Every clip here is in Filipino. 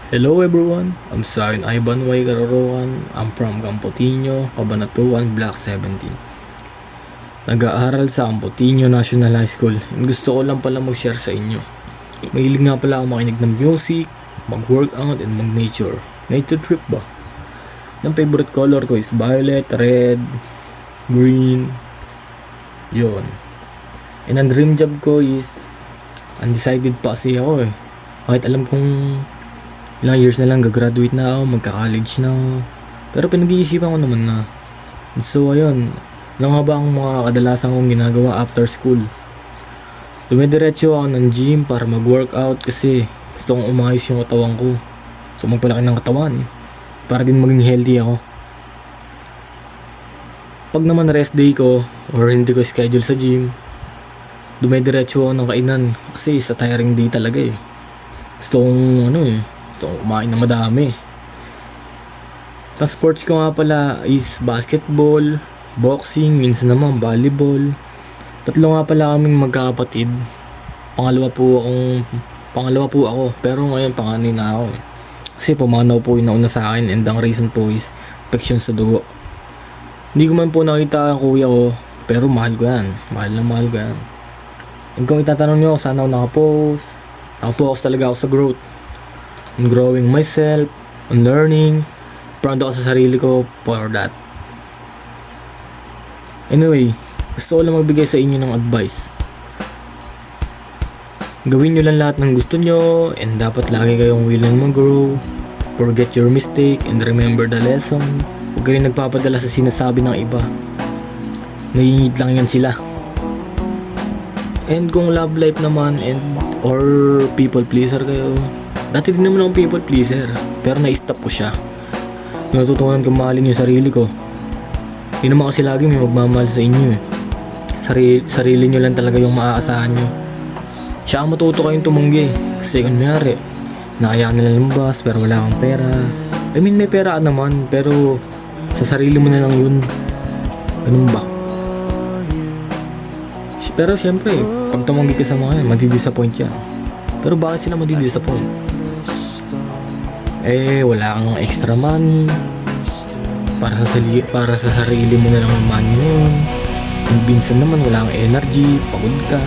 Hello everyone, I'm Zion Ivan Y. Caroroan. I'm from Campotinho, Cabanatuan, Block 17. Nag-aaral sa Campotinho National High School and gusto ko lang pala mag-share sa inyo. Mahilig nga pala ako makinig ng music, mag-workout and mag-nature. Nature trip ba? Ang favorite color ko is violet, red, green, yon. And ang dream job ko is undecided pa kasi ako eh. Kahit alam kong ilang years na lang gagraduate na ako, magka-college na ako. Pero pinag-iisipan ko naman na. So ayun, ano nga ba ang mga kadalasan kong ginagawa after school? Dumidiretso ako ng gym para mag-workout kasi gusto kong umayos yung katawan ko. So magpalaki ng katawan para din maging healthy ako. Pag naman rest day ko or hindi ko schedule sa gym, dumidiretso ako ng kainan kasi sa tiring day talaga eh. Gusto kong kumain na madami. Ang sports ko nga pala is basketball, boxing, minsan naman volleyball. Tatlo nga pala kaming magkakapatid. Pangalawa po ako, pero ngayon panganay na ako. Kasi pumanaw po yung nauna sa akin and ang reason po is infection sa dugo. Hindi ko man po nakita ang kuya ko, pero mahal ko yan. Mahal ko yan. And kung itatanong nyo saan ako nakapost talaga ako sa growth. On growing myself, on learning, proud ako sa sarili ko for that. Anyway, gusto ko lang magbigay sa inyo ng advice. Gawin nyo lang lahat ng gusto nyo and dapat lagi kayong willing mag-grow. Forget your mistake and remember the lesson. Huwag kayong nagpapadala sa sinasabi ng iba. Naiingit lang yan sila. And kung love life naman or people pleaser kayo, dati din naman akong people pleaser, pero na-stop ko siya. Natutunan ko mahalin yung sarili ko. Hindi naman kasi lagi may magmamahal sa inyo eh. Sarili nyo lang talaga yung maaasahan nyo. Siya ang matuto kayong tumunggi. Kasi kunyari, nakayaan nila lumabas pero wala kang pera. I mean may pera ka naman, pero sa sarili mo na lang yun. Ganun ba? Pero syempre, pag tumunggi ka sa mga yan, madi-disappoint yan. Pero bakit sila madi-disappoint? Wala kang extra money para sa sarili mo na lang yung money yun. And minsan naman wala kang energy, pagod ka.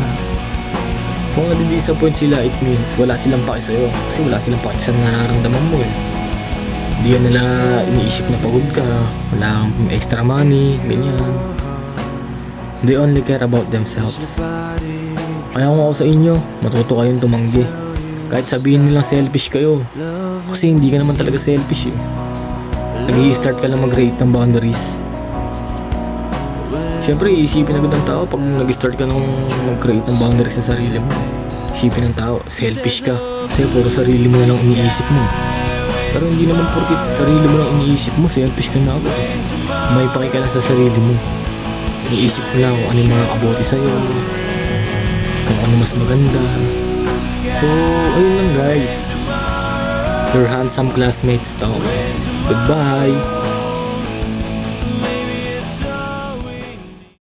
Kung nadi-disappoint sila, it means wala silang paki sa'yo. Kasi wala silang paki sa nararamdaman mo eh. Hindi yan nila iniisip na pagod ka, wala kang extra money, ganyan. They only care about themselves. Kaya kung ako sa inyo, matuto kayong tumanggi. Kahit sabihin nilang selfish kayo, kasi hindi ka naman talaga selfish eh. Nag-i-start ka lang mag-create ng boundaries. Siyempre iisipin agad ng tao pag nag-start ka nung mag-create ng boundaries sa sarili mo. Isipin ng tao, selfish ka kasi puro sarili mo na lang iniisip mo. Pero hindi naman porkit sarili mo lang iniisip mo, selfish ka na agad eh. May paki ka lang sa sarili mo. Iniisip mo lang kung ano yung mga kabuti sa'yo, kung ano mas maganda. So, ayun lang guys. Your handsome classmates talk. Goodbye.